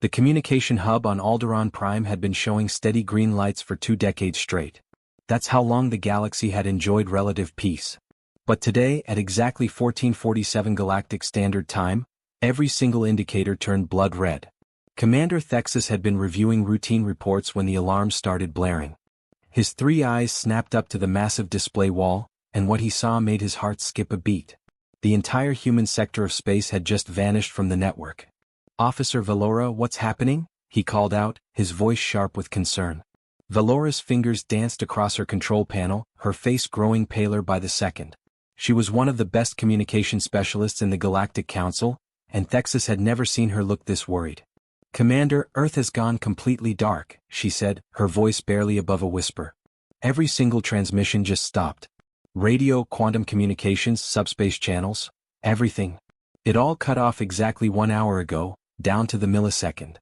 The communication hub on Alderaan Prime had been showing steady green lights for 2 decades straight. That's how long the galaxy had enjoyed relative peace. But today, at exactly 1447 Galactic Standard Time, every single indicator turned blood red. Commander Thexus had been reviewing routine reports when the alarms started blaring. His 3 eyes snapped up to the massive display wall, and what he saw made his heart skip a beat. The entire human sector of space had just vanished from the network. "Officer Valora, what's happening?" he called out, his voice sharp with concern. Valora's fingers danced across her control panel, her face growing paler by the second. She was one of the best communication specialists in the Galactic Council, and Thexus had never seen her look this worried. "Commander, Earth has gone completely dark," she said, her voice barely above a whisper. "Every single transmission just stopped. Radio, quantum communications, subspace channels, everything. It all cut off exactly 1 hour ago, down to the millisecond."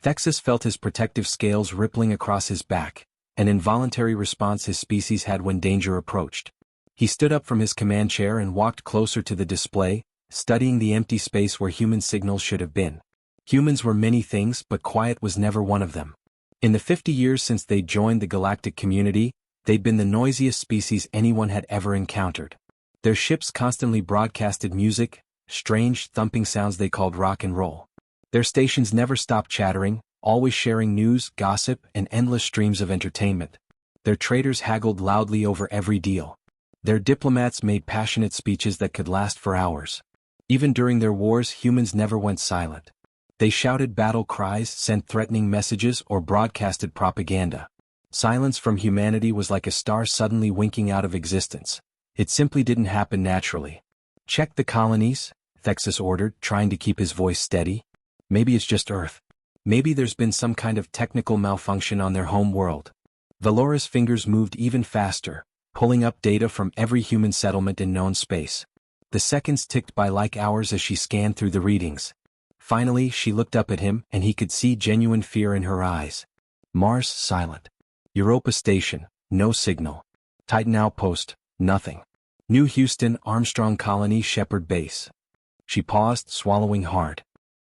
Thexus felt his protective scales rippling across his back, an involuntary response his species had when danger approached. He stood up from his command chair and walked closer to the display, studying the empty space where human signals should have been. Humans were many things, but quiet was never one of them. In the 50 years since they'd joined the galactic community, they'd been the noisiest species anyone had ever encountered. Their ships constantly broadcasted music, strange, thumping sounds they called rock and roll. Their stations never stopped chattering, always sharing news, gossip, and endless streams of entertainment. Their traders haggled loudly over every deal. Their diplomats made passionate speeches that could last for hours. Even during their wars, humans never went silent. They shouted battle cries, sent threatening messages, or broadcasted propaganda. Silence from humanity was like a star suddenly winking out of existence. It simply didn't happen naturally. "Check the colonies," Thexus ordered, trying to keep his voice steady. "Maybe it's just Earth. Maybe there's been some kind of technical malfunction on their home world." Valora's fingers moved even faster, pulling up data from every human settlement in known space. The seconds ticked by like hours as she scanned through the readings. Finally, she looked up at him, and he could see genuine fear in her eyes. "Mars, silent. Europa Station, no signal. Titan Outpost, nothing. New Houston, Armstrong Colony, Shepard Base." She paused, swallowing hard.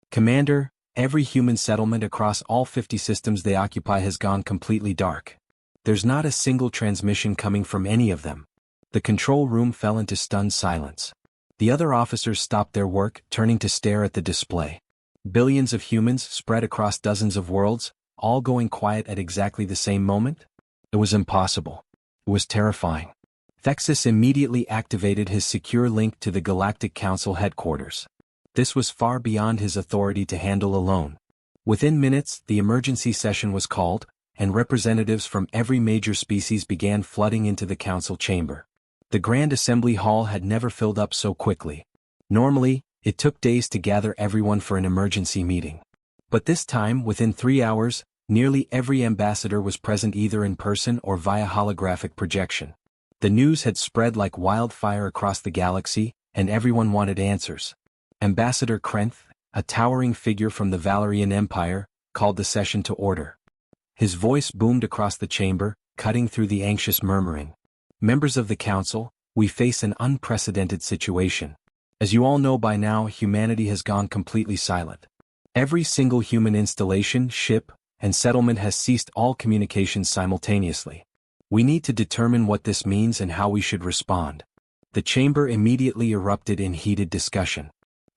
"Commander, every human settlement across all 50 systems they occupy has gone completely dark. There's not a single transmission coming from any of them." The control room fell into stunned silence. The other officers stopped their work, turning to stare at the display. Billions of humans spread across dozens of worlds, all going quiet at exactly the same moment? It was impossible. It was terrifying. Thexus immediately activated his secure link to the Galactic Council headquarters. This was far beyond his authority to handle alone. Within minutes, the emergency session was called, and representatives from every major species began flooding into the council chamber. The Grand Assembly Hall had never filled up so quickly. Normally, it took days to gather everyone for an emergency meeting. But this time, within 3 hours, nearly every ambassador was present either in person or via holographic projection. The news had spread like wildfire across the galaxy, and everyone wanted answers. Ambassador Krenth, a towering figure from the Valerian Empire, called the session to order. His voice boomed across the chamber, cutting through the anxious murmuring. "Members of the Council, we face an unprecedented situation. As you all know by now, humanity has gone completely silent. Every single human installation, ship, and settlement has ceased all communications simultaneously. We need to determine what this means and how we should respond." The chamber immediately erupted in heated discussion.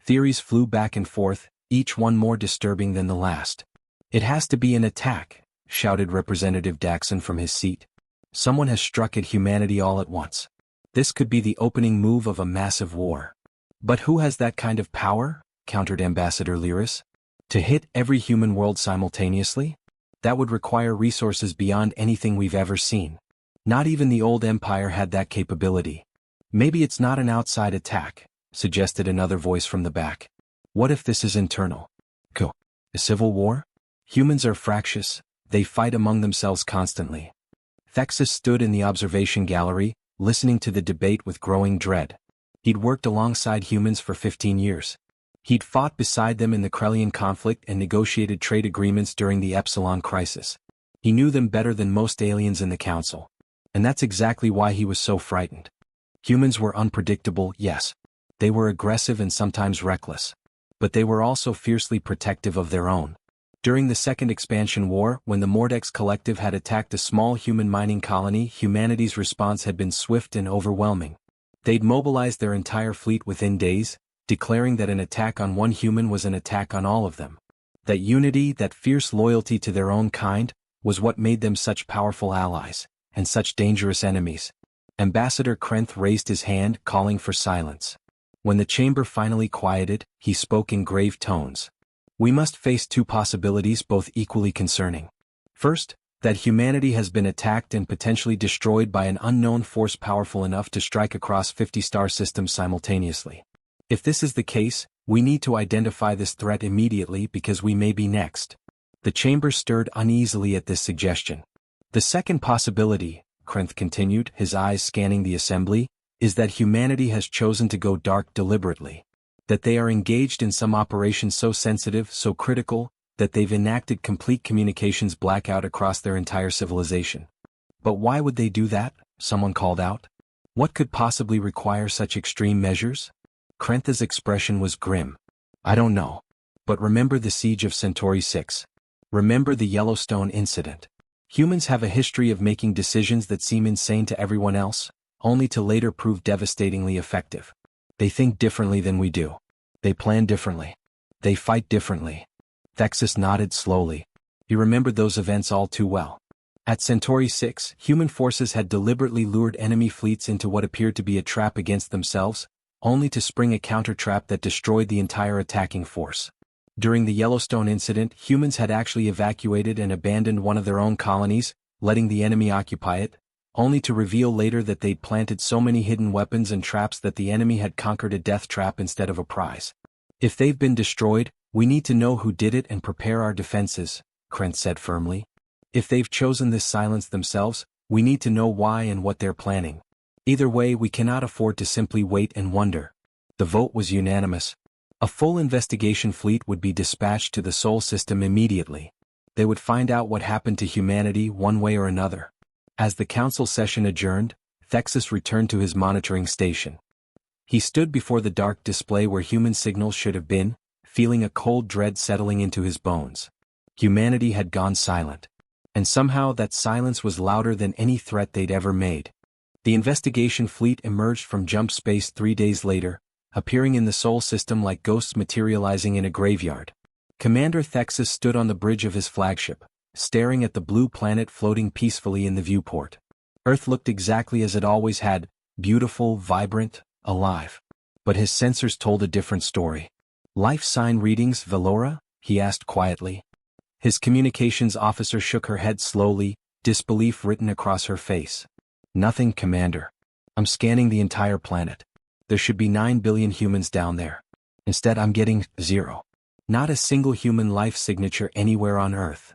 Theories flew back and forth, each one more disturbing than the last. "It has to be an attack," shouted Representative Daxon from his seat. "Someone has struck at humanity all at once. This could be the opening move of a massive war." "But who has that kind of power?" countered Ambassador Lyris. "To hit every human world simultaneously? That would require resources beyond anything we've ever seen. Not even the old empire had that capability." "Maybe it's not an outside attack," suggested another voice from the back. "What if this is internal? A civil war? Humans are fractious, they fight among themselves constantly." Thexus stood in the observation gallery, listening to the debate with growing dread. He'd worked alongside humans for 15 years. He'd fought beside them in the Krellian conflict and negotiated trade agreements during the Epsilon crisis. He knew them better than most aliens in the Council. And that's exactly why he was so frightened. Humans were unpredictable, yes. They were aggressive and sometimes reckless. But they were also fiercely protective of their own. During the Second Expansion War, when the Mordex Collective had attacked a small human mining colony, humanity's response had been swift and overwhelming. They'd mobilized their entire fleet within days, declaring that an attack on one human was an attack on all of them. That unity, that fierce loyalty to their own kind, was what made them such powerful allies, and such dangerous enemies. Ambassador Krenth raised his hand, calling for silence. When the chamber finally quieted, he spoke in grave tones. We must face two possibilities, both equally concerning. First, that humanity has been attacked and potentially destroyed by an unknown force powerful enough to strike across 50 star systems simultaneously. If this is the case, we need to identify this threat immediately because we may be next. The chamber stirred uneasily at this suggestion. The second possibility, Krenth continued, his eyes scanning the assembly, is that humanity has chosen to go dark deliberately. That they are engaged in some operation so sensitive, so critical, that they've enacted complete communications blackout across their entire civilization. But why would they do that? Someone called out. What could possibly require such extreme measures? Krenth's expression was grim. I don't know. But remember the siege of Centauri 6. Remember the Yellowstone incident. Humans have a history of making decisions that seem insane to everyone else, only to later prove devastatingly effective. They think differently than we do. They plan differently. They fight differently. Thexus nodded slowly. He remembered those events all too well. At Centauri 6, human forces had deliberately lured enemy fleets into what appeared to be a trap against themselves, only to spring a counter-trap that destroyed the entire attacking force. During the Yellowstone incident, humans had actually evacuated and abandoned one of their own colonies, letting the enemy occupy it, only to reveal later that they'd planted so many hidden weapons and traps that the enemy had conquered a death trap instead of a prize. If they've been destroyed, we need to know who did it and prepare our defenses, Krenth said firmly. If they've chosen this silence themselves, we need to know why and what they're planning. Either way, we cannot afford to simply wait and wonder. The vote was unanimous. A full investigation fleet would be dispatched to the Sol system immediately. They would find out what happened to humanity one way or another. As the council session adjourned, Thexus returned to his monitoring station. He stood before the dark display where human signals should have been, feeling a cold dread settling into his bones. Humanity had gone silent. And somehow that silence was louder than any threat they'd ever made. The investigation fleet emerged from jump space 3 days later, appearing in the Sol system like ghosts materializing in a graveyard. Commander Thexus stood on the bridge of his flagship, staring at the blue planet floating peacefully in the viewport. Earth looked exactly as it always had, beautiful, vibrant, alive. But his sensors told a different story. Life sign readings, Velora? He asked quietly. His communications officer shook her head slowly, disbelief written across her face. Nothing, Commander. I'm scanning the entire planet. There should be 9 billion humans down there. Instead, I'm getting 0. Not a single human life signature anywhere on Earth.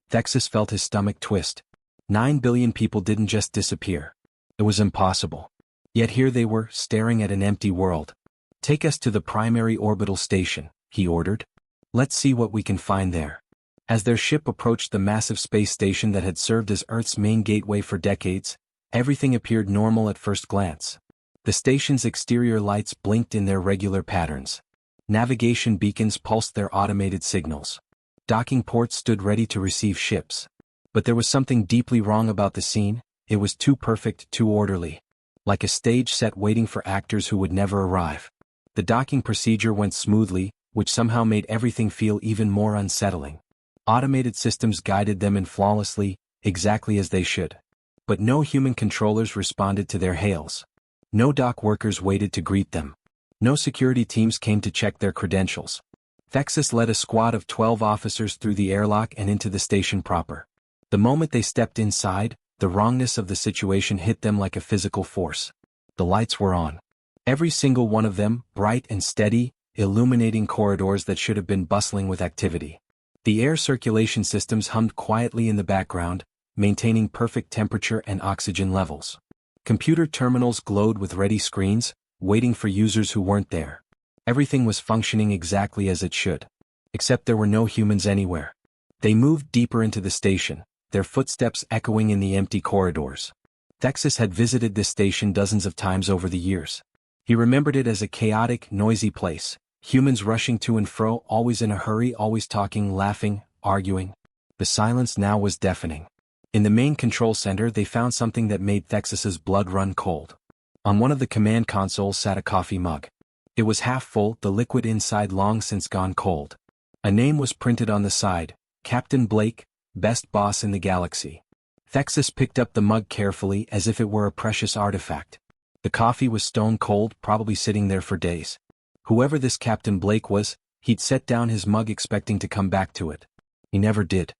Thexus felt his stomach twist. 9 billion people didn't just disappear. It was impossible. Yet here they were, staring at an empty world. Take us to the primary orbital station, he ordered. Let's see what we can find there. As their ship approached the massive space station that had served as Earth's main gateway for decades, everything appeared normal at first glance. The station's exterior lights blinked in their regular patterns. Navigation beacons pulsed their automated signals. Docking ports stood ready to receive ships. But there was something deeply wrong about the scene. It was too perfect, too orderly. Like a stage set waiting for actors who would never arrive. The docking procedure went smoothly, which somehow made everything feel even more unsettling. Automated systems guided them in flawlessly, exactly as they should. But no human controllers responded to their hails. No dock workers waited to greet them. No security teams came to check their credentials. Thexus led a squad of 12 officers through the airlock and into the station proper. The moment they stepped inside, the wrongness of the situation hit them like a physical force. The lights were on. Every single one of them, bright and steady, illuminating corridors that should have been bustling with activity. The air circulation systems hummed quietly in the background, maintaining perfect temperature and oxygen levels. Computer terminals glowed with ready screens, waiting for users who weren't there. Everything was functioning exactly as it should. Except there were no humans anywhere. They moved deeper into the station, their footsteps echoing in the empty corridors. Thexus had visited this station dozens of times over the years. He remembered it as a chaotic, noisy place, humans rushing to and fro, always in a hurry, always talking, laughing, arguing. The silence now was deafening. In the main control center they found something that made Thexus's blood run cold. On one of the command consoles sat a coffee mug. It was half full, the liquid inside long since gone cold. A name was printed on the side, Captain Blake, best boss in the galaxy. Thexus picked up the mug carefully as if it were a precious artifact. The coffee was stone cold, probably sitting there for days. Whoever this Captain Blake was, he'd set down his mug expecting to come back to it. He never did.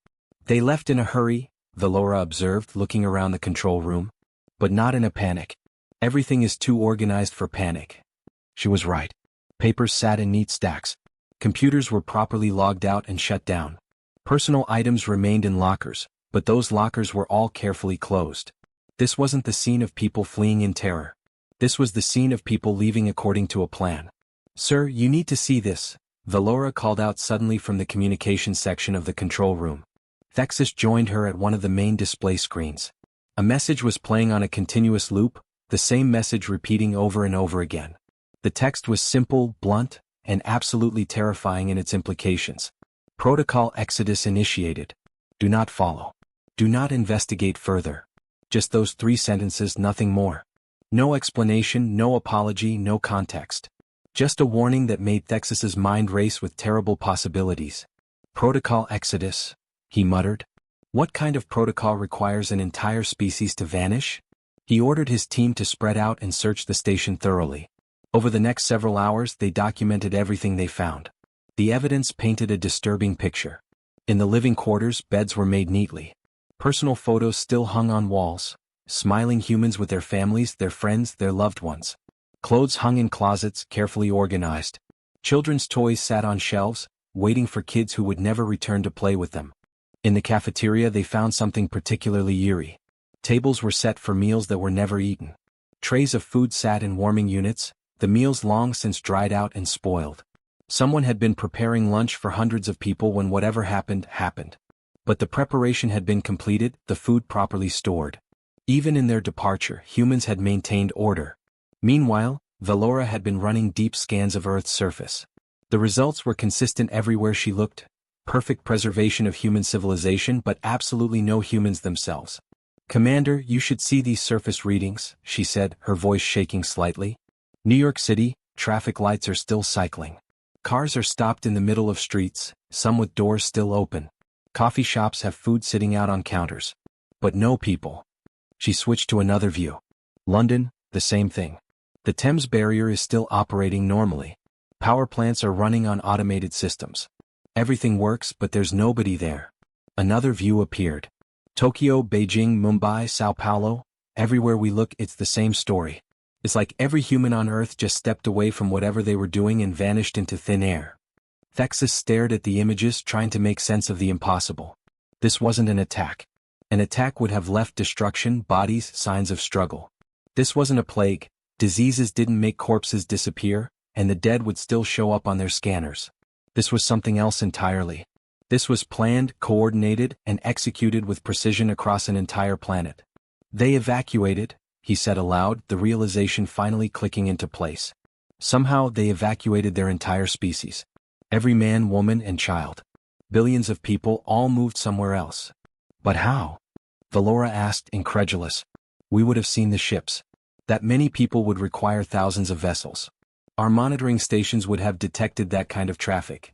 They left in a hurry, Valora observed, looking around the control room. But not in a panic. Everything is too organized for panic. She was right. Papers sat in neat stacks. Computers were properly logged out and shut down. Personal items remained in lockers, but those lockers were all carefully closed. This wasn't the scene of people fleeing in terror. This was the scene of people leaving according to a plan. "Sir, you need to see this," Valora called out suddenly from the communications section of the control room. Thexus joined her at one of the main display screens. A message was playing on a continuous loop, the same message repeating over and over again. The text was simple, blunt, and absolutely terrifying in its implications. Protocol Exodus initiated. Do not follow. Do not investigate further. Just those 3 sentences, nothing more. No explanation, no apology, no context. Just a warning that made Thexus's mind race with terrible possibilities. Protocol Exodus, he muttered. What kind of protocol requires an entire species to vanish? He ordered his team to spread out and search the station thoroughly. Over the next several hours they documented everything they found. The evidence painted a disturbing picture. In the living quarters, beds were made neatly. Personal photos still hung on walls. Smiling humans with their families, their friends, their loved ones. Clothes hung in closets, carefully organized. Children's toys sat on shelves, waiting for kids who would never return to play with them. In the cafeteria they found something particularly eerie. Tables were set for meals that were never eaten. Trays of food sat in warming units, the meals long since dried out and spoiled. Someone had been preparing lunch for hundreds of people when whatever happened, happened. But the preparation had been completed, the food properly stored. Even in their departure, humans had maintained order. Meanwhile, Valora had been running deep scans of Earth's surface. The results were consistent everywhere she looked. Perfect preservation of human civilization, but absolutely no humans themselves. "Commander, you should see these surface readings," she said, her voice shaking slightly. "New York City, traffic lights are still cycling. Cars are stopped in the middle of streets, some with doors still open. Coffee shops have food sitting out on counters. But no people." She switched to another view. London, the same thing. The Thames barrier is still operating normally. Power plants are running on automated systems. Everything works, but there's nobody there. Another view appeared. Tokyo, Beijing, Mumbai, Sao Paulo, everywhere we look it's the same story. It's like every human on Earth just stepped away from whatever they were doing and vanished into thin air. Thexus stared at the images, trying to make sense of the impossible. This wasn't an attack. An attack would have left destruction, bodies, signs of struggle. This wasn't a plague. Diseases didn't make corpses disappear, and the dead would still show up on their scanners. This was something else entirely. This was planned, coordinated, and executed with precision across an entire planet. "They evacuated," he said aloud, the realization finally clicking into place. Somehow they evacuated their entire species. Every man, woman, and child. Billions of people all moved somewhere else. But how? Valora asked, incredulous. "We would have seen the ships. That many people would require thousands of vessels. Our monitoring stations would have detected that kind of traffic."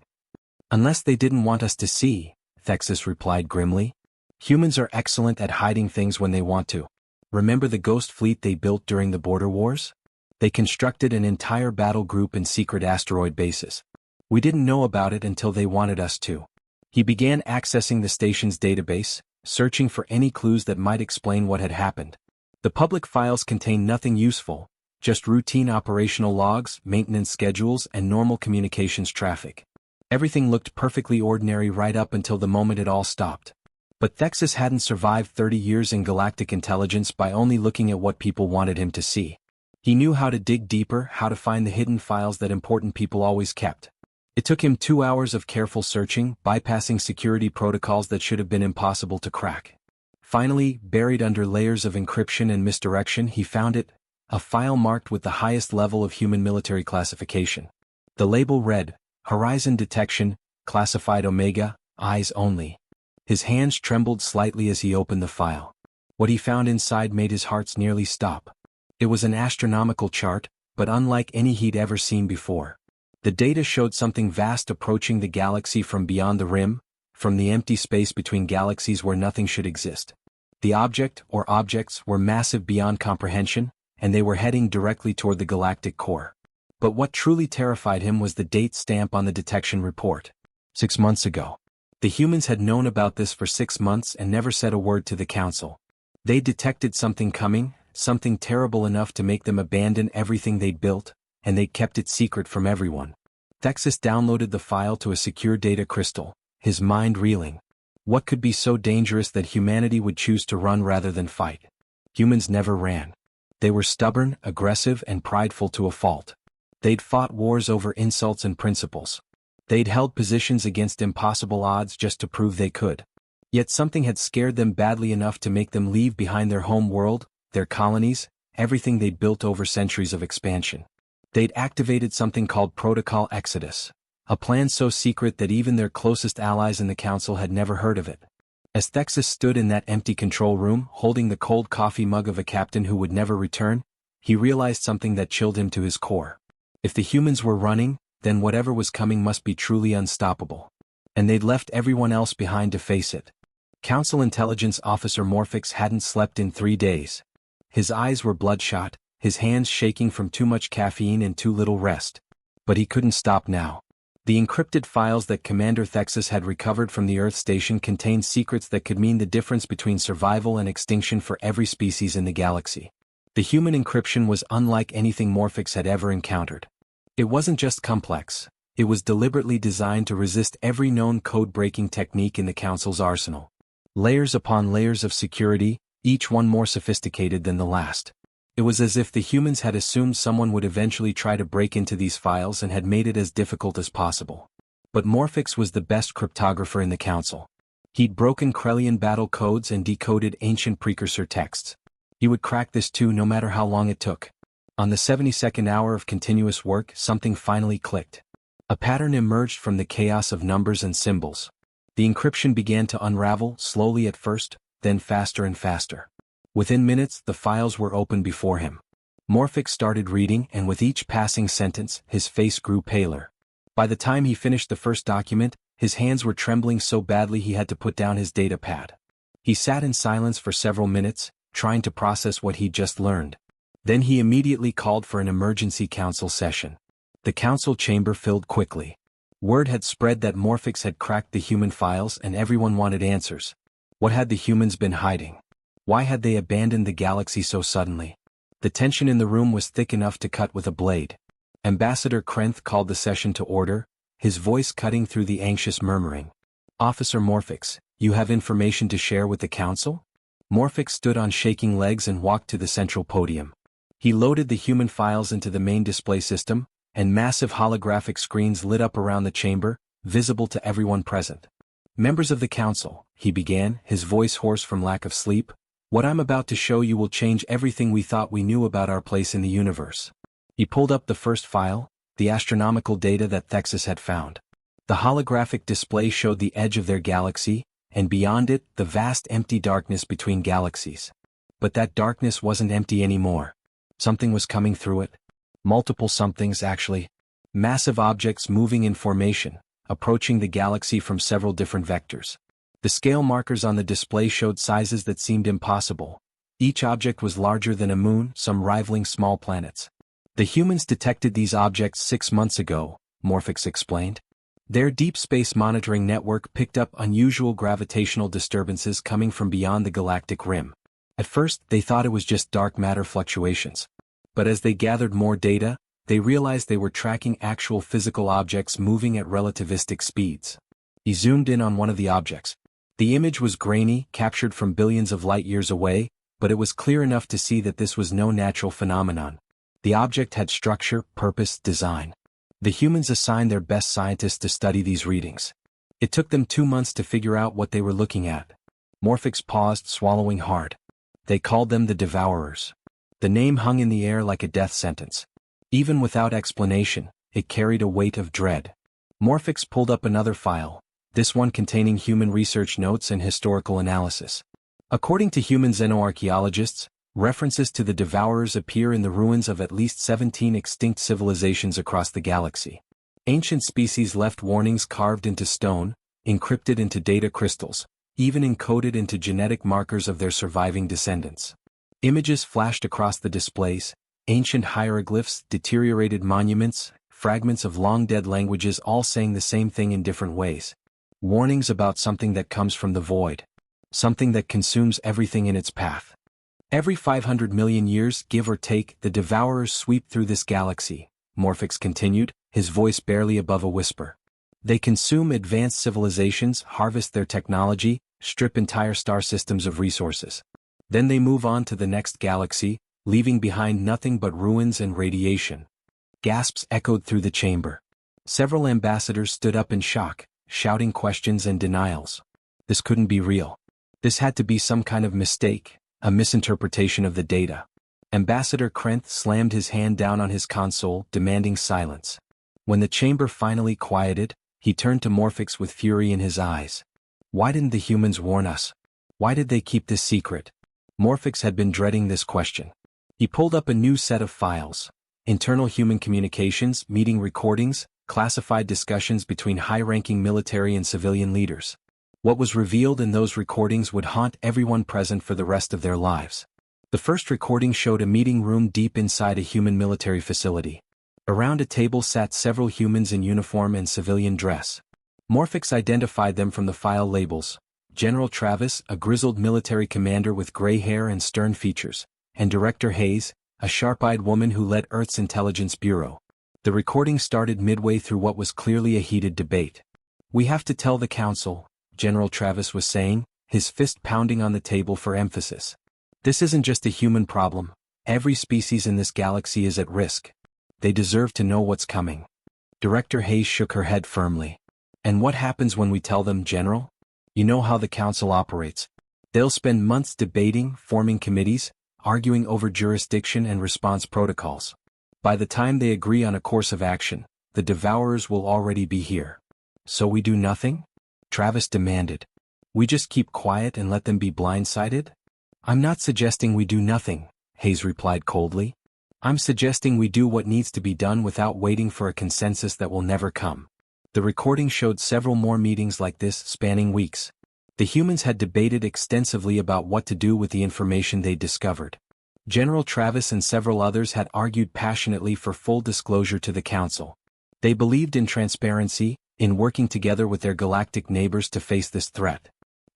"Unless they didn't want us to see," Thexus replied grimly. "Humans are excellent at hiding things when they want to. Remember the ghost fleet they built during the border wars? They constructed an entire battle group in secret asteroid bases. We didn't know about it until they wanted us to." He began accessing the station's database, searching for any clues that might explain what had happened. The public files contained nothing useful, just routine operational logs, maintenance schedules, and normal communications traffic. Everything looked perfectly ordinary right up until the moment it all stopped. But Thexus hadn't survived 30 years in galactic intelligence by only looking at what people wanted him to see. He knew how to dig deeper, how to find the hidden files that important people always kept. It took him 2 hours of careful searching, bypassing security protocols that should have been impossible to crack. Finally, buried under layers of encryption and misdirection, he found it, a file marked with the highest level of human military classification. The label read, Horizon Detection, Classified Omega, eyes only. His hands trembled slightly as he opened the file. What he found inside made his heart nearly stop. It was an astronomical chart, but unlike any he'd ever seen before. The data showed something vast approaching the galaxy from beyond the rim, from the empty space between galaxies where nothing should exist. The object, or objects, were massive beyond comprehension, and they were heading directly toward the galactic core. But what truly terrified him was the date stamp on the detection report. 6 months ago. The humans had known about this for 6 months and never said a word to the council. They detected something coming, something terrible enough to make them abandon everything they'd built, and they kept it secret from everyone. Thexus downloaded the file to a secure data crystal, his mind reeling. What could be so dangerous that humanity would choose to run rather than fight? Humans never ran. They were stubborn, aggressive, and prideful to a fault. They'd fought wars over insults and principles. They'd held positions against impossible odds just to prove they could. Yet something had scared them badly enough to make them leave behind their home world, their colonies, everything they'd built over centuries of expansion. They'd activated something called Protocol Exodus, a plan so secret that even their closest allies in the council had never heard of it. As Thexus stood in that empty control room, holding the cold coffee mug of a captain who would never return, he realized something that chilled him to his core. If the humans were running, then whatever was coming must be truly unstoppable. And they'd left everyone else behind to face it. Council Intelligence Officer Morphix hadn't slept in 3 days. His eyes were bloodshot, his hands shaking from too much caffeine and too little rest. But he couldn't stop now. The encrypted files that Commander Thexus had recovered from the Earth station contained secrets that could mean the difference between survival and extinction for every species in the galaxy. The human encryption was unlike anything Morphix had ever encountered. It wasn't just complex, it was deliberately designed to resist every known code-breaking technique in the Council's arsenal. Layers upon layers of security, each one more sophisticated than the last. It was as if the humans had assumed someone would eventually try to break into these files and had made it as difficult as possible. But Morphix was the best cryptographer in the Council. He'd broken Krellian battle codes and decoded ancient precursor texts. He would crack this too, no matter how long it took. On the 72nd hour of continuous work, something finally clicked. A pattern emerged from the chaos of numbers and symbols. The encryption began to unravel, slowly at first, then faster and faster. Within minutes, the files were open before him. Morphix started reading, and with each passing sentence, his face grew paler. By the time he finished the first document, his hands were trembling so badly he had to put down his data pad. He sat in silence for several minutes, trying to process what he'd just learned. Then he immediately called for an emergency council session. The council chamber filled quickly. Word had spread that Morphix had cracked the human files and everyone wanted answers. What had the humans been hiding? Why had they abandoned the galaxy so suddenly? The tension in the room was thick enough to cut with a blade. Ambassador Krenth called the session to order, his voice cutting through the anxious murmuring. Officer Morphix, you have information to share with the council? Morphix stood on shaking legs and walked to the central podium. He loaded the human files into the main display system, and massive holographic screens lit up around the chamber, visible to everyone present. Members of the council, he began, his voice hoarse from lack of sleep, what I'm about to show you will change everything we thought we knew about our place in the universe. He pulled up the first file, the astronomical data that Thexus had found. The holographic display showed the edge of their galaxy, and beyond it, the vast empty darkness between galaxies. But that darkness wasn't empty anymore. Something was coming through it. Multiple somethings, actually. Massive objects moving in formation, approaching the galaxy from several different vectors. The scale markers on the display showed sizes that seemed impossible. Each object was larger than a moon, some rivaling small planets. The humans detected these objects 6 months ago, Morphix explained. Their deep space monitoring network picked up unusual gravitational disturbances coming from beyond the galactic rim. At first, they thought it was just dark matter fluctuations. But as they gathered more data, they realized they were tracking actual physical objects moving at relativistic speeds. He zoomed in on one of the objects. The image was grainy, captured from billions of light years away, but it was clear enough to see that this was no natural phenomenon. The object had structure, purpose, design. The humans assigned their best scientists to study these readings. It took them 2 months to figure out what they were looking at. Morphix paused, swallowing hard. They called them the Devourers. The name hung in the air like a death sentence. Even without explanation, it carried a weight of dread. Morphix pulled up another file, this one containing human research notes and historical analysis. According to human xenoarchaeologists, references to the Devourers appear in the ruins of at least 17 extinct civilizations across the galaxy. Ancient species left warnings carved into stone, encrypted into data crystals, even encoded into genetic markers of their surviving descendants. Images flashed across the displays, ancient hieroglyphs, deteriorated monuments, fragments of long-dead languages all saying the same thing in different ways. Warnings about something that comes from the void. Something that consumes everything in its path. Every 500 million years, give or take, the Devourers sweep through this galaxy, Morphix continued, his voice barely above a whisper. They consume advanced civilizations, harvest their technology, strip entire star systems of resources. Then they move on to the next galaxy, leaving behind nothing but ruins and radiation. Gasps echoed through the chamber. Several ambassadors stood up in shock, shouting questions and denials. This couldn't be real. This had to be some kind of mistake, a misinterpretation of the data. Ambassador Krenth slammed his hand down on his console, demanding silence. When the chamber finally quieted, he turned to Morphix with fury in his eyes. Why didn't the humans warn us? Why did they keep this secret? Morphix had been dreading this question. He pulled up a new set of files. Internal human communications, meeting recordings, classified discussions between high-ranking military and civilian leaders. What was revealed in those recordings would haunt everyone present for the rest of their lives. The first recording showed a meeting room deep inside a human military facility. Around a table sat several humans in uniform and civilian dress. Morphix identified them from the file labels: General Travis, a grizzled military commander with gray hair and stern features, and Director Hayes, a sharp-eyed woman who led Earth's intelligence bureau. The recording started midway through what was clearly a heated debate. "We have to tell the Council," General Travis was saying, his fist pounding on the table for emphasis. "This isn't just a human problem. Every species in this galaxy is at risk. They deserve to know what's coming." Director Hayes shook her head firmly. "And what happens when we tell them, General? You know how the Council operates. They'll spend months debating, forming committees, arguing over jurisdiction and response protocols. By the time they agree on a course of action, the Devourers will already be here. So we do nothing?" Travis demanded. "We just keep quiet and let them be blindsided?" "I'm not suggesting we do nothing," Hayes replied coldly. "I'm suggesting we do what needs to be done without waiting for a consensus that will never come." The recording showed several more meetings like this spanning weeks. The humans had debated extensively about what to do with the information they'd discovered. General Travis and several others had argued passionately for full disclosure to the Council. They believed in transparency, in working together with their galactic neighbors to face this threat.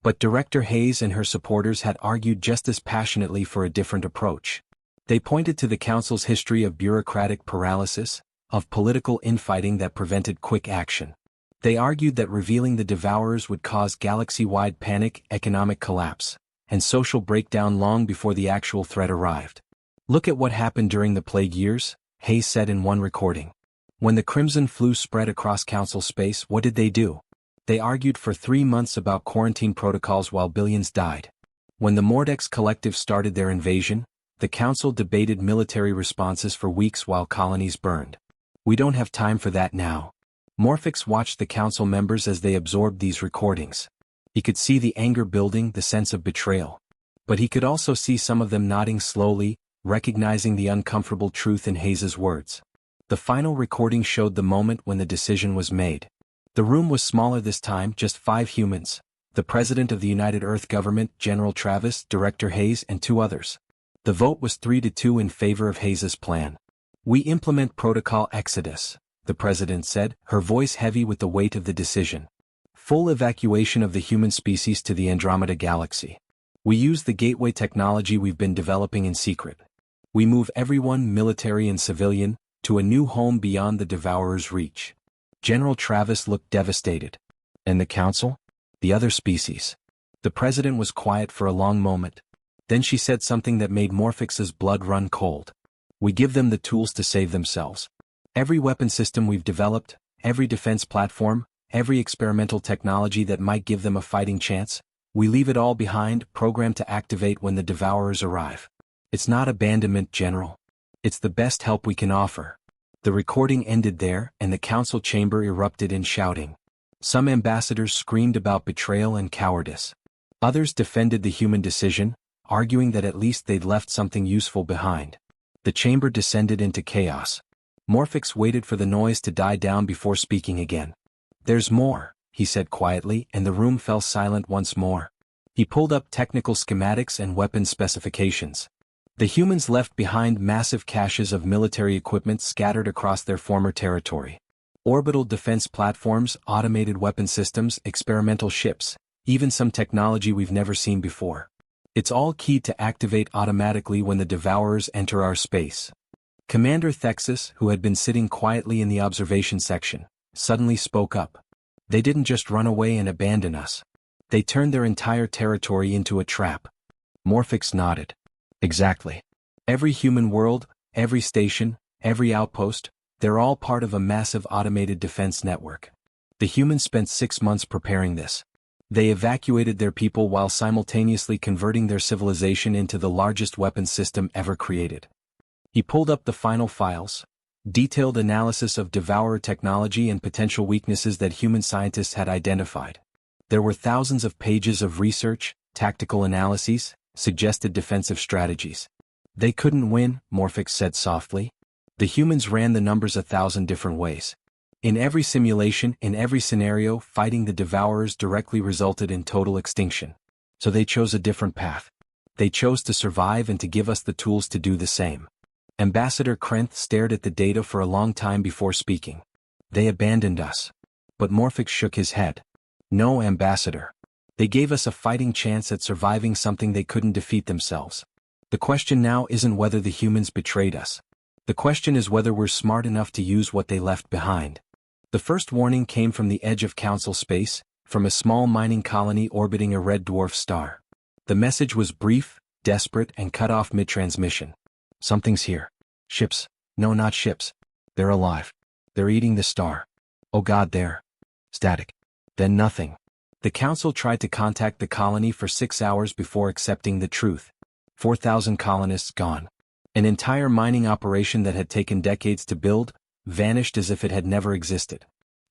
But Director Hayes and her supporters had argued just as passionately for a different approach. They pointed to the Council's history of bureaucratic paralysis, of political infighting that prevented quick action. They argued that revealing the Devourers would cause galaxy-wide panic, economic collapse, and social breakdown long before the actual threat arrived. "Look at what happened during the Plague Years," Hayes said in one recording. "When the Crimson Flu spread across Council space, what did they do? They argued for 3 months about quarantine protocols while billions died. When the Mordex Collective started their invasion, the Council debated military responses for weeks while colonies burned. We don't have time for that now." Morphix watched the Council members as they absorbed these recordings. He could see the anger building, the sense of betrayal. But he could also see some of them nodding slowly, recognizing the uncomfortable truth in Hayes's words. The final recording showed the moment when the decision was made. The room was smaller this time, just 5 humans: the President of the United Earth Government, General Travis, Director Hayes, and 2 others. The vote was 3-2 in favor of Hayes's plan. "We implement Protocol Exodus," the President said, her voice heavy with the weight of the decision. "Full evacuation of the human species to the Andromeda Galaxy. We use the gateway technology we've been developing in secret. We move everyone, military and civilian, to a new home beyond the Devourer's reach." General Travis looked devastated. "And the Council? The other species?" The President was quiet for a long moment. Then she said something that made Morphix's blood run cold. "We give them the tools to save themselves. Every weapon system we've developed, every defense platform, every experimental technology that might give them a fighting chance, we leave it all behind, programmed to activate when the Devourers arrive. It's not abandonment, General. It's the best help we can offer." The recording ended there, and the Council chamber erupted in shouting. Some ambassadors screamed about betrayal and cowardice. Others defended the human decision, arguing that at least they'd left something useful behind. The chamber descended into chaos. Morphix waited for the noise to die down before speaking again. "There's more," he said quietly, and the room fell silent once more. He pulled up technical schematics and weapon specifications. The humans left behind massive caches of military equipment scattered across their former territory. Orbital defense platforms, automated weapon systems, experimental ships, even some technology we've never seen before. It's all keyed to activate automatically when the Devourers enter our space. Commander Thexus, who had been sitting quietly in the observation section, suddenly spoke up. "They didn't just run away and abandon us. They turned their entire territory into a trap." Morphix nodded. "Exactly. Every human world, every station, every outpost, they're all part of a massive automated defense network. The humans spent 6 months preparing this. They evacuated their people while simultaneously converting their civilization into the largest weapons system ever created." He pulled up the final files. Detailed analysis of Devourer technology and potential weaknesses that human scientists had identified. There were thousands of pages of research, tactical analyses, suggested defensive strategies. "They couldn't win," Morphix said softly. "The humans ran the numbers 1,000 different ways. In every simulation, in every scenario, fighting the Devourers directly resulted in total extinction. So they chose a different path. They chose to survive and to give us the tools to do the same." Ambassador Krenth stared at the data for a long time before speaking. "They abandoned us." But Morphix shook his head. "No, Ambassador. They gave us a fighting chance at surviving something they couldn't defeat themselves. The question now isn't whether the humans betrayed us. The question is whether we're smart enough to use what they left behind." The first warning came from the edge of Council space, from a small mining colony orbiting a red dwarf star. The message was brief, desperate, and cut off mid-transmission. "Something's here. Ships. No, not ships. They're alive. They're eating the star. Oh God, they're static." Then nothing. The Council tried to contact the colony for 6 hours before accepting the truth. 4,000 colonists gone. An entire mining operation that had taken decades to build, vanished as if it had never existed.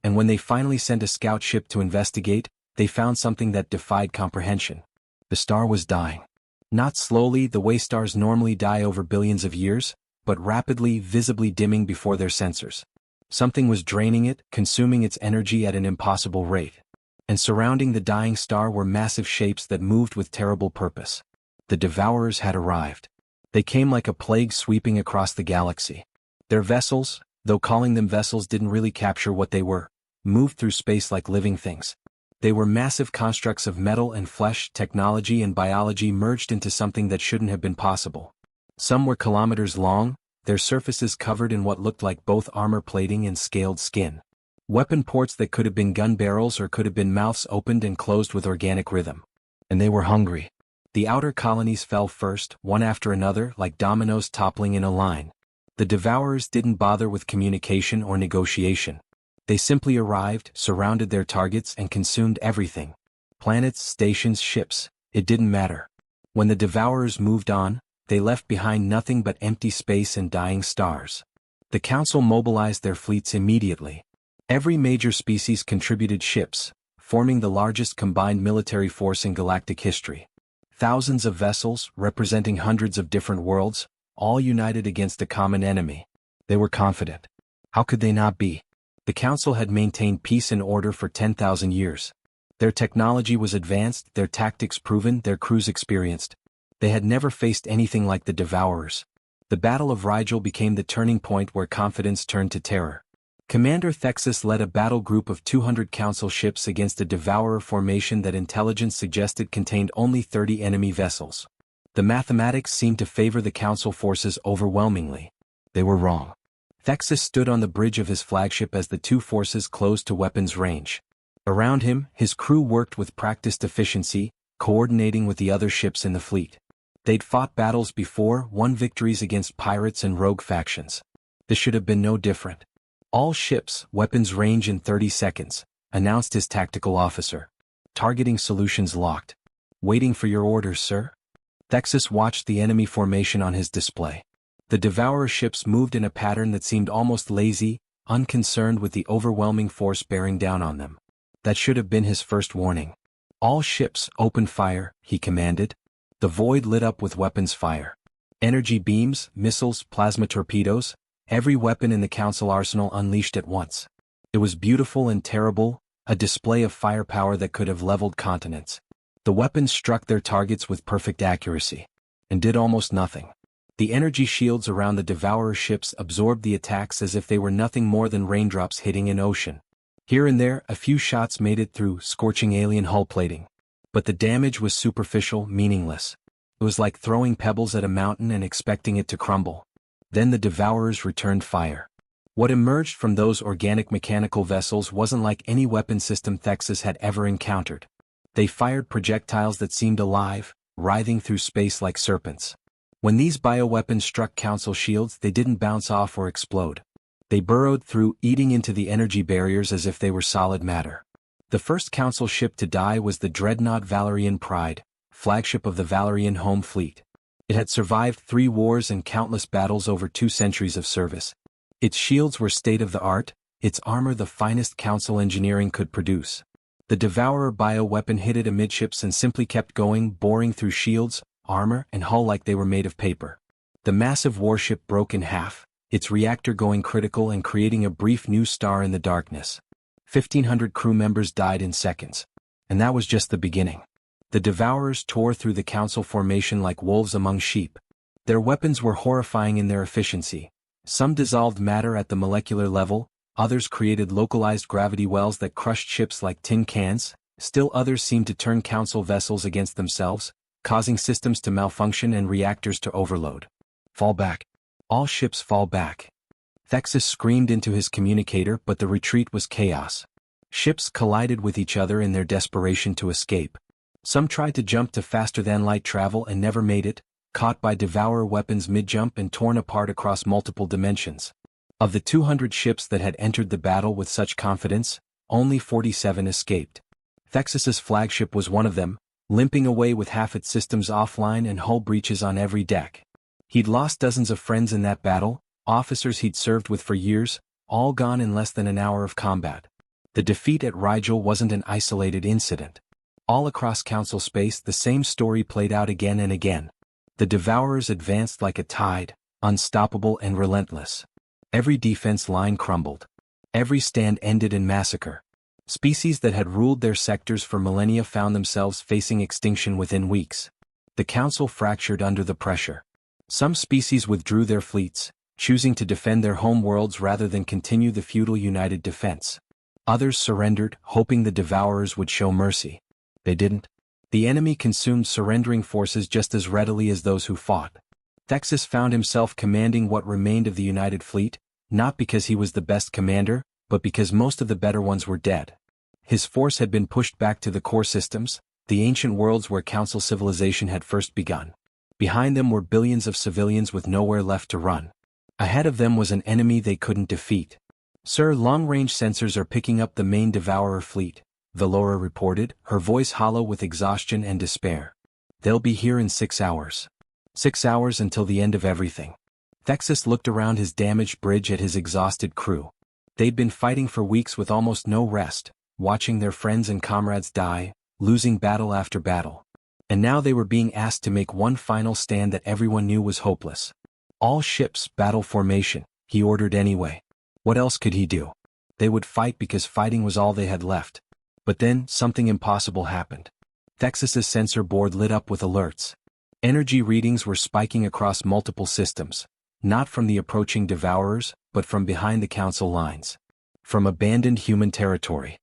And when they finally sent a scout ship to investigate, they found something that defied comprehension. The star was dying. Not slowly, the way stars normally die over billions of years, but rapidly, visibly dimming before their sensors. Something was draining it, consuming its energy at an impossible rate. And surrounding the dying star were massive shapes that moved with terrible purpose. The Devourers had arrived. They came like a plague sweeping across the galaxy. Their vessels, though calling them vessels didn't really capture what they were, moved through space like living things. They were massive constructs of metal and flesh, technology and biology merged into something that shouldn't have been possible. Some were kilometers long, their surfaces covered in what looked like both armor plating and scaled skin. Weapon ports that could have been gun barrels or could have been mouths opened and closed with organic rhythm. And they were hungry. The outer colonies fell first, one after another, like dominoes toppling in a line. The Devourers didn't bother with communication or negotiation. They simply arrived, surrounded their targets and consumed everything. Planets, stations, ships, it didn't matter. When the Devourers moved on, they left behind nothing but empty space and dying stars. The Council mobilized their fleets immediately. Every major species contributed ships, forming the largest combined military force in galactic history. Thousands of vessels, representing hundreds of different worlds, all united against a common enemy. They were confident. How could they not be? The Council had maintained peace and order for 10,000 years. Their technology was advanced, their tactics proven, their crews experienced. They had never faced anything like the Devourers. The Battle of Rigel became the turning point where confidence turned to terror. Commander Thexus led a battle group of 200 Council ships against a Devourer formation that intelligence suggested contained only 30 enemy vessels. The mathematics seemed to favor the Council forces overwhelmingly. They were wrong. Thexus stood on the bridge of his flagship as the two forces closed to weapons range. Around him, his crew worked with practiced efficiency, coordinating with the other ships in the fleet. They'd fought battles before, won victories against pirates and rogue factions. This should have been no different. "All ships, weapons range in 30 seconds, announced his tactical officer. "Targeting solutions locked. Waiting for your orders, sir." Thexus watched the enemy formation on his display. The Devourer ships moved in a pattern that seemed almost lazy, unconcerned with the overwhelming force bearing down on them. That should have been his first warning. All ships, open fire, he commanded. The void lit up with weapons fire. Energy beams, missiles, plasma torpedoes, every weapon in the Council arsenal unleashed at once. It was beautiful and terrible, a display of firepower that could have leveled continents. The weapons struck their targets with perfect accuracy, and did almost nothing. The energy shields around the Devourer ships absorbed the attacks as if they were nothing more than raindrops hitting an ocean. Here and there, a few shots made it through scorching alien hull plating. But the damage was superficial, meaningless. It was like throwing pebbles at a mountain and expecting it to crumble. Then the Devourers returned fire. What emerged from those organic mechanical vessels wasn't like any weapon system Thexus had ever encountered. They fired projectiles that seemed alive, writhing through space like serpents. When these bioweapons struck Council shields, they didn't bounce off or explode. They burrowed through, eating into the energy barriers as if they were solid matter. The first Council ship to die was the dreadnought Valerian Pride, flagship of the Valerian Home Fleet. It had survived 3 wars and countless battles over 2 centuries of service. Its shields were state-of-the-art, its armor the finest Council engineering could produce. The Devourer bioweapon hit it amidships and simply kept going, boring through shields, armor, and hull like they were made of paper. The massive warship broke in half, its reactor going critical and creating a brief new star in the darkness. 1,500 crew members died in seconds. And that was just the beginning. The Devourers tore through the Council formation like wolves among sheep. Their weapons were horrifying in their efficiency. Some dissolved matter at the molecular level, others created localized gravity wells that crushed ships like tin cans, still others seemed to turn Council vessels against themselves, causing systems to malfunction and reactors to overload. Fall back. All ships fall back. Thexus screamed into his communicator, but the retreat was chaos. Ships collided with each other in their desperation to escape. Some tried to jump to faster-than-light travel and never made it, caught by Devourer weapons mid-jump and torn apart across multiple dimensions. Of the 200 ships that had entered the battle with such confidence, only 47 escaped. Thexus's flagship was one of them, limping away with half its systems offline and hull breaches on every deck. He'd lost dozens of friends in that battle, officers he'd served with for years, all gone in less than an hour of combat. The defeat at Rigel wasn't an isolated incident. All across Council space the same story played out again and again. The Devourers advanced like a tide, unstoppable and relentless. Every defense line crumbled. Every stand ended in massacre. Species that had ruled their sectors for millennia found themselves facing extinction within weeks. The Council fractured under the pressure. Some species withdrew their fleets, choosing to defend their home worlds rather than continue the feudal united defense. Others surrendered, hoping the Devourers would show mercy. They didn't. The enemy consumed surrendering forces just as readily as those who fought. Thexus found himself commanding what remained of the United Fleet, not because he was the best commander, but because most of the better ones were dead. His force had been pushed back to the core systems, the ancient worlds where Council civilization had first begun. Behind them were billions of civilians with nowhere left to run. Ahead of them was an enemy they couldn't defeat. "Sir, long-range sensors are picking up the main Devourer fleet," Valora reported, her voice hollow with exhaustion and despair. "They'll be here in 6 hours. 6 hours until the end of everything." Thexus looked around his damaged bridge at his exhausted crew. They'd been fighting for weeks with almost no rest, watching their friends and comrades die, losing battle after battle. And now they were being asked to make one final stand that everyone knew was hopeless. "All ships, battle formation," he ordered anyway. What else could he do? They would fight because fighting was all they had left. But then, something impossible happened. Thexus's sensor board lit up with alerts. Energy readings were spiking across multiple systems, not from the approaching Devourers, but from behind the Council lines. From abandoned human territory.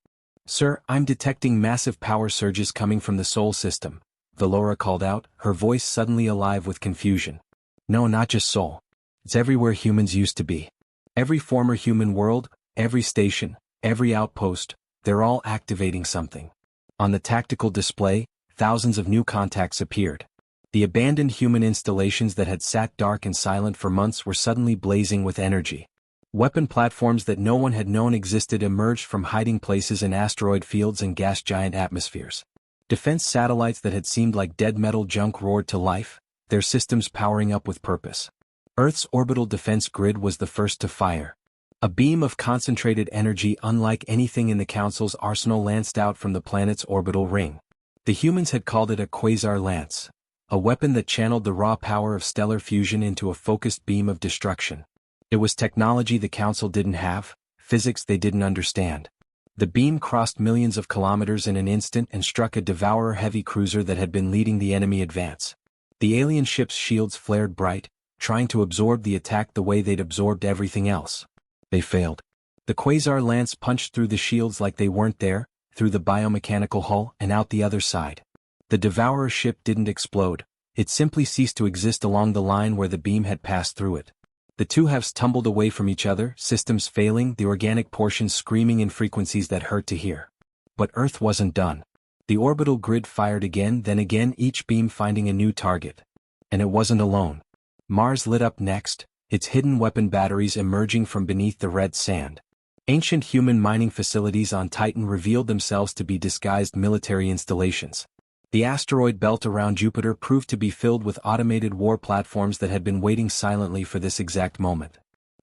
"Sir, I'm detecting massive power surges coming from the Sol system," Valora called out, her voice suddenly alive with confusion. "No, not just Sol. It's everywhere humans used to be. Every former human world, every station, every outpost, they're all activating something." On the tactical display, thousands of new contacts appeared. The abandoned human installations that had sat dark and silent for months were suddenly blazing with energy. Weapon platforms that no one had known existed emerged from hiding places in asteroid fields and gas giant atmospheres. Defense satellites that had seemed like dead metal junk roared to life, their systems powering up with purpose. Earth's orbital defense grid was the first to fire. A beam of concentrated energy unlike anything in the Council's arsenal lanced out from the planet's orbital ring. The humans had called it a quasar lance, a weapon that channeled the raw power of stellar fusion into a focused beam of destruction. It was technology the Council didn't have, physics they didn't understand. The beam crossed millions of kilometers in an instant and struck a Devourer-heavy cruiser that had been leading the enemy advance. The alien ship's shields flared bright, trying to absorb the attack the way they'd absorbed everything else. They failed. The quasar lance punched through the shields like they weren't there, through the biomechanical hull and out the other side. The Devourer ship didn't explode, it simply ceased to exist along the line where the beam had passed through it. The two halves tumbled away from each other, systems failing, the organic portions screaming in frequencies that hurt to hear. But Earth wasn't done. The orbital grid fired again, then again, each beam finding a new target. And it wasn't alone. Mars lit up next, its hidden weapon batteries emerging from beneath the red sand. Ancient human mining facilities on Titan revealed themselves to be disguised military installations. The asteroid belt around Jupiter proved to be filled with automated war platforms that had been waiting silently for this exact moment.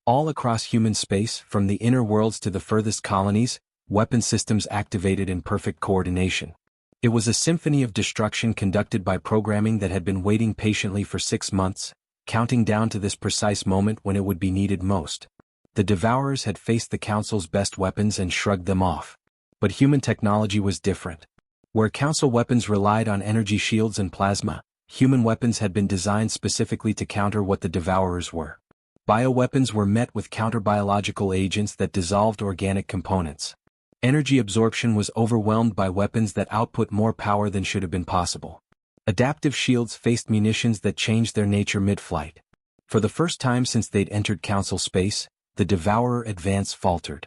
All across human space, from the inner worlds to the furthest colonies, weapon systems activated in perfect coordination. It was a symphony of destruction conducted by programming that had been waiting patiently for 6 months, counting down to this precise moment when it would be needed most. The Devourers had faced the Council's best weapons and shrugged them off. But human technology was different. Where Council weapons relied on energy shields and plasma, human weapons had been designed specifically to counter what the Devourers were. Bioweapons were met with counter-biological agents that dissolved organic components. Energy absorption was overwhelmed by weapons that output more power than should have been possible. Adaptive shields faced munitions that changed their nature mid-flight. For the first time since they'd entered Council space, the Devourer advance faltered.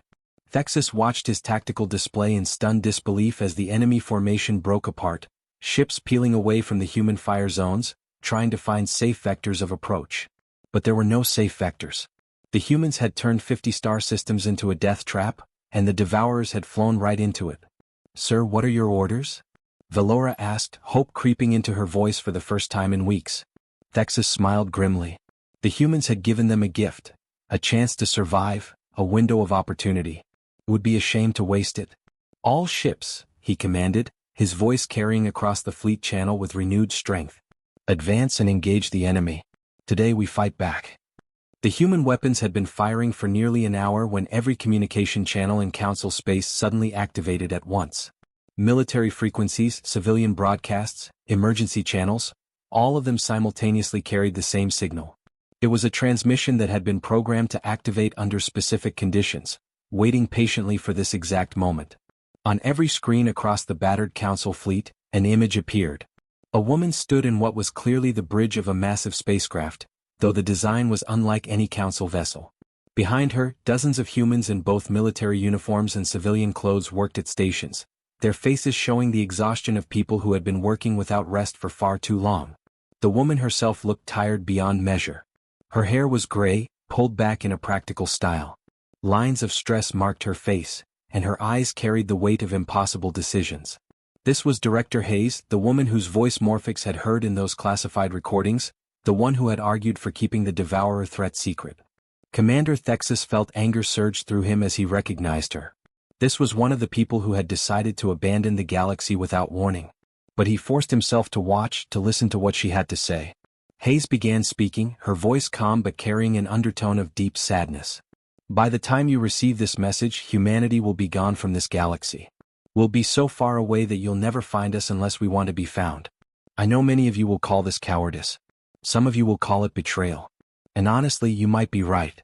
Thexus watched his tactical display in stunned disbelief as the enemy formation broke apart, ships peeling away from the human fire zones, trying to find safe vectors of approach. But there were no safe vectors. The humans had turned 50 star systems into a death trap, and the Devourers had flown right into it. "Sir, what are your orders?" Valora asked, hope creeping into her voice for the first time in weeks. Thexus smiled grimly. The humans had given them a gift, a chance to survive, a window of opportunity. It would be a shame to waste it. "All ships," he commanded, his voice carrying across the fleet channel with renewed strength. "Advance and engage the enemy. Today we fight back." The human weapons had been firing for nearly an hour when every communication channel in Council space suddenly activated at once. Military frequencies, civilian broadcasts, emergency channels, all of them simultaneously carried the same signal. It was a transmission that had been programmed to activate under specific conditions, waiting patiently for this exact moment. On every screen across the battered Council fleet, an image appeared. A woman stood in what was clearly the bridge of a massive spacecraft, though the design was unlike any Council vessel. Behind her, dozens of humans in both military uniforms and civilian clothes worked at stations, their faces showing the exhaustion of people who had been working without rest for far too long. The woman herself looked tired beyond measure. Her hair was gray, pulled back in a practical style. Lines of stress marked her face, and her eyes carried the weight of impossible decisions. This was Director Hayes, the woman whose voice Morphix had heard in those classified recordings, the one who had argued for keeping the Devourer threat secret. Commander Thexus felt anger surge through him as he recognized her. This was one of the people who had decided to abandon the galaxy without warning. But he forced himself to watch, to listen to what she had to say. Hayes began speaking, her voice calm but carrying an undertone of deep sadness. "By the time you receive this message, humanity will be gone from this galaxy. We'll be so far away that you'll never find us unless we want to be found. I know many of you will call this cowardice. Some of you will call it betrayal. And honestly, you might be right."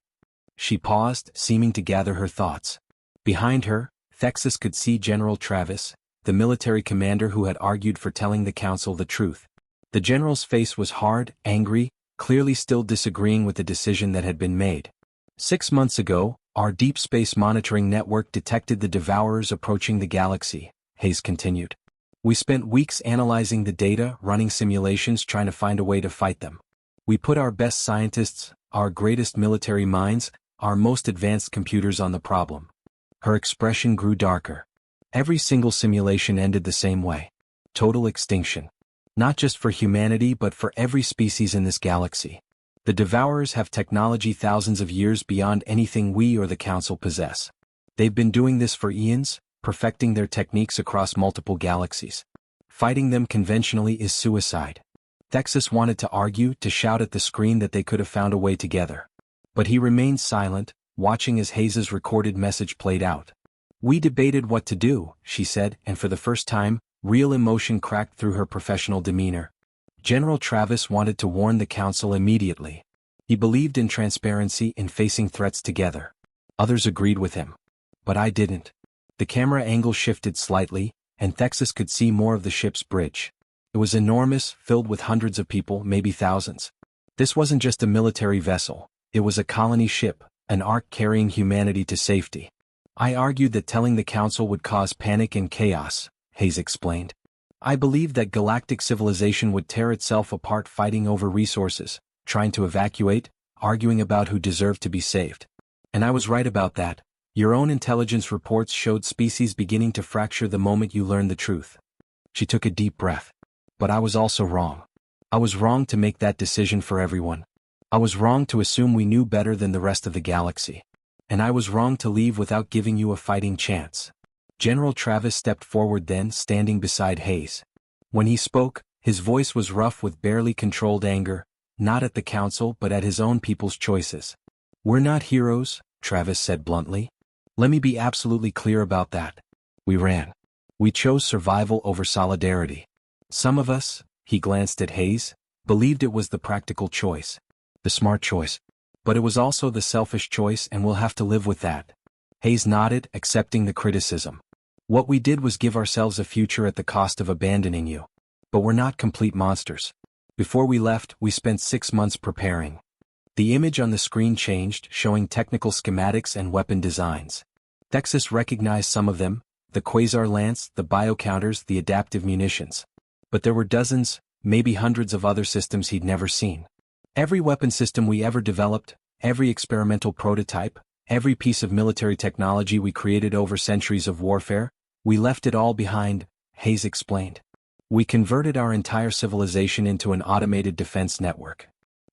She paused, seeming to gather her thoughts. Behind her, Thexus could see General Travis, the military commander who had argued for telling the Council the truth. The general's face was hard, angry, clearly still disagreeing with the decision that had been made. 6 months ago, our deep space monitoring network detected the Devourers approaching the galaxy, Hayes continued. We spent weeks analyzing the data, running simulations trying to find a way to fight them. We put our best scientists, our greatest military minds, our most advanced computers on the problem. Her expression grew darker. Every single simulation ended the same way. Total extinction. Not just for humanity but for every species in this galaxy. The Devourers have technology thousands of years beyond anything we or the Council possess. They've been doing this for eons, perfecting their techniques across multiple galaxies. Fighting them conventionally is suicide. Thexus wanted to argue, to shout at the screen that they could have found a way together. But he remained silent, watching as Hayes's recorded message played out. "We debated what to do," she said, and for the first time, real emotion cracked through her professional demeanor. General Travis wanted to warn the Council immediately. He believed in transparency, in facing threats together. Others agreed with him. But I didn't. The camera angle shifted slightly, and Thexus could see more of the ship's bridge. It was enormous, filled with hundreds of people, maybe thousands. This wasn't just a military vessel. It was a colony ship, an ark carrying humanity to safety. "I argued that telling the Council would cause panic and chaos," Hayes explained. "I believed that galactic civilization would tear itself apart fighting over resources, trying to evacuate, arguing about who deserved to be saved. And I was right about that. Your own intelligence reports showed species beginning to fracture the moment you learned the truth." She took a deep breath. "But I was also wrong. I was wrong to make that decision for everyone. I was wrong to assume we knew better than the rest of the galaxy. And I was wrong to leave without giving you a fighting chance." General Travis stepped forward then, standing beside Hayes. When he spoke, his voice was rough with barely controlled anger, not at the Council but at his own people's choices. "We're not heroes," Travis said bluntly. "Let me be absolutely clear about that. We ran. We chose survival over solidarity. Some of us," he glanced at Hayes, "believed it was the practical choice. The smart choice. But it was also the selfish choice, and we'll have to live with that." Hayes nodded, accepting the criticism. "What we did was give ourselves a future at the cost of abandoning you. But we're not complete monsters. Before we left, we spent 6 months preparing." The image on the screen changed, showing technical schematics and weapon designs. Thexus recognized some of them: the quasar lance, the biocounters, the adaptive munitions. But there were dozens, maybe hundreds of other systems he'd never seen. Every weapon system we ever developed, every experimental prototype, every piece of military technology we created over centuries of warfare, we left it all behind, Hayes explained. We converted our entire civilization into an automated defense network.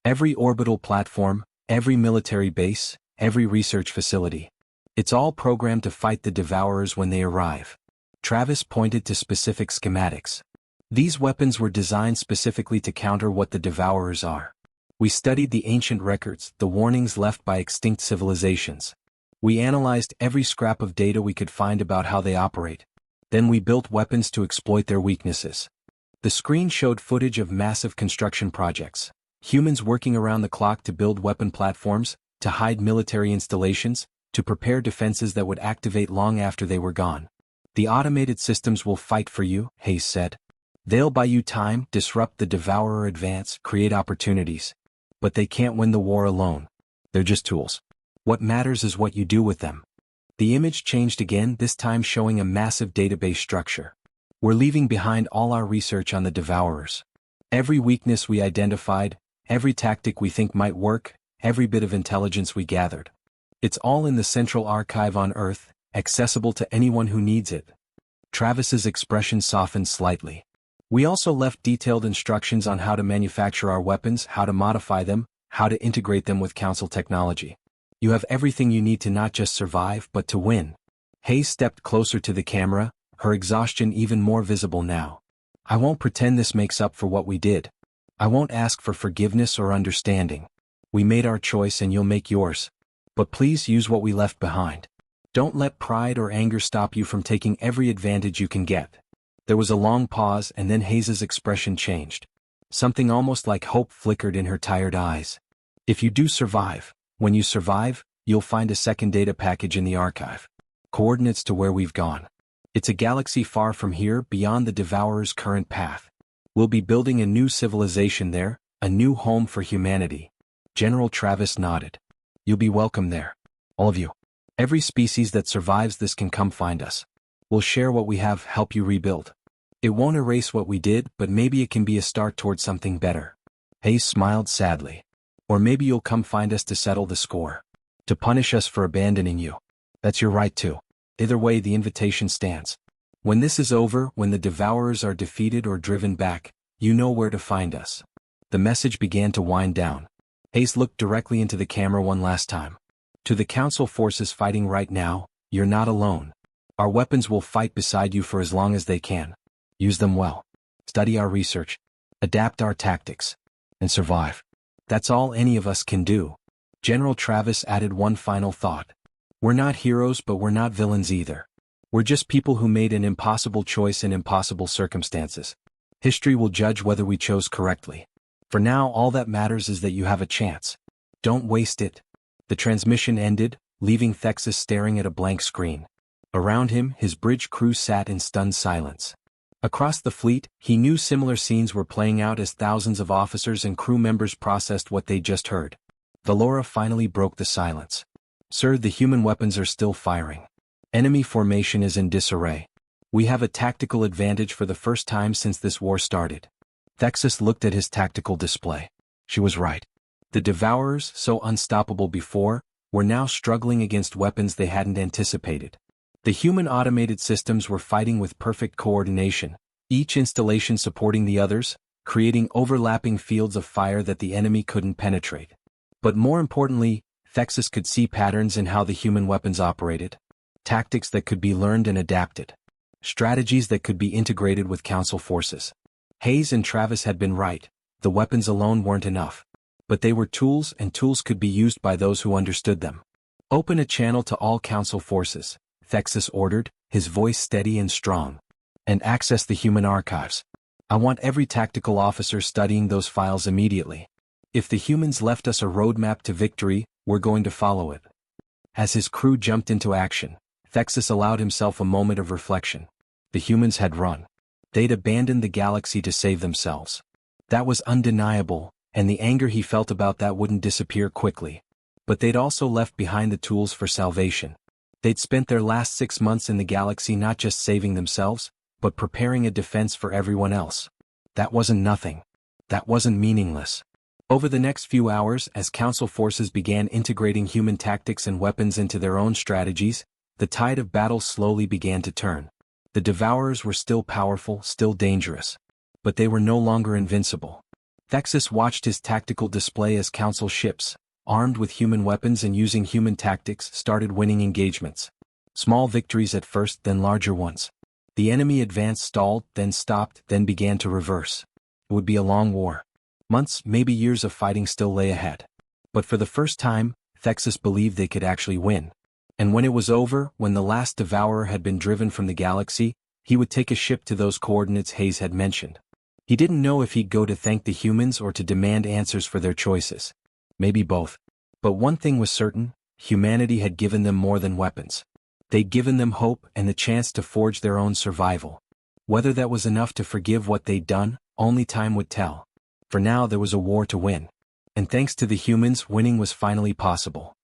Every orbital platform, every military base, every research facility. It's all programmed to fight the Devourers when they arrive. Travis pointed to specific schematics. These weapons were designed specifically to counter what the Devourers are. We studied the ancient records, the warnings left by extinct civilizations. We analyzed every scrap of data we could find about how they operate. Then we built weapons to exploit their weaknesses. The screen showed footage of massive construction projects. Humans working around the clock to build weapon platforms, to hide military installations, to prepare defenses that would activate long after they were gone. "The automated systems will fight for you," Hayes said. "They'll buy you time, disrupt the Devourer advance, create opportunities. But they can't win the war alone. They're just tools. What matters is what you do with them." The image changed again, this time showing a massive database structure. "We're leaving behind all our research on the Devourers. Every weakness we identified, every tactic we think might work, every bit of intelligence we gathered. It's all in the central archive on Earth, accessible to anyone who needs it." Travis's expression softened slightly. "We also left detailed instructions on how to manufacture our weapons, how to modify them, how to integrate them with Council technology. You have everything you need to not just survive but to win." Hayes stepped closer to the camera, her exhaustion even more visible now. "I won't pretend this makes up for what we did. I won't ask for forgiveness or understanding. We made our choice and you'll make yours. But please use what we left behind. Don't let pride or anger stop you from taking every advantage you can get." There was a long pause, and then Hayes's expression changed. Something almost like hope flickered in her tired eyes. "If you do survive, when you survive, you'll find a second data package in the archive. Coordinates to where we've gone. It's a galaxy far from here, beyond the Devourer's current path. We'll be building a new civilization there, a new home for humanity." General Travis nodded. "You'll be welcome there. All of you. Every species that survives this can come find us. We'll share what we have, help you rebuild. It won't erase what we did, but maybe it can be a start towards something better." Hayes smiled sadly. "Or maybe you'll come find us to settle the score. To punish us for abandoning you. That's your right too. Either way, the invitation stands. When this is over, when the Devourers are defeated or driven back, you know where to find us." The message began to wind down. Hayes looked directly into the camera one last time. To the Council forces fighting right now, you're not alone. Our weapons will fight beside you for as long as they can. Use them well. Study our research. Adapt our tactics. And survive. That's all any of us can do. General Travis added one final thought. We're not heroes, but we're not villains either. We're just people who made an impossible choice in impossible circumstances. History will judge whether we chose correctly. For now, all that matters is that you have a chance. Don't waste it. The transmission ended, leaving Thexus staring at a blank screen. Around him, his bridge crew sat in stunned silence. Across the fleet, he knew similar scenes were playing out as thousands of officers and crew members processed what they'd just heard. Valora finally broke the silence. Sir, the human weapons are still firing. Enemy formation is in disarray. We have a tactical advantage for the first time since this war started. Thexus looked at his tactical display. She was right. The Devourers, so unstoppable before, were now struggling against weapons they hadn't anticipated. The human automated systems were fighting with perfect coordination, each installation supporting the others, creating overlapping fields of fire that the enemy couldn't penetrate. But more importantly, Thexus could see patterns in how the human weapons operated. Tactics that could be learned and adapted. Strategies that could be integrated with Council forces. Hayes and Travis had been right. The weapons alone weren't enough. But they were tools, and tools could be used by those who understood them. Open a channel to all Council forces, Thexus ordered, his voice steady and strong. And access the human archives. I want every tactical officer studying those files immediately. If the humans left us a roadmap to victory, we're going to follow it. As his crew jumped into action, Thexus allowed himself a moment of reflection. The humans had run. They'd abandoned the galaxy to save themselves. That was undeniable, and the anger he felt about that wouldn't disappear quickly. But they'd also left behind the tools for salvation. They'd spent their last 6 months in the galaxy not just saving themselves, but preparing a defense for everyone else. That wasn't nothing. That wasn't meaningless. Over the next few hours, as Council forces began integrating human tactics and weapons into their own strategies, the tide of battle slowly began to turn. The Devourers were still powerful, still dangerous. But they were no longer invincible. Thexus watched his tactical display as Council ships, armed with human weapons and using human tactics, started winning engagements. Small victories at first, then larger ones. The enemy advance stalled, then stopped, then began to reverse. It would be a long war. Months, maybe years of fighting still lay ahead. But for the first time, Thexus believed they could actually win. And when it was over, when the last Devourer had been driven from the galaxy, he would take a ship to those coordinates Hayes had mentioned. He didn't know if he'd go to thank the humans or to demand answers for their choices. Maybe both. But one thing was certain, humanity had given them more than weapons. They'd given them hope and the chance to forge their own survival. Whether that was enough to forgive what they'd done, only time would tell. For now there was a war to win. And thanks to the humans, winning was finally possible.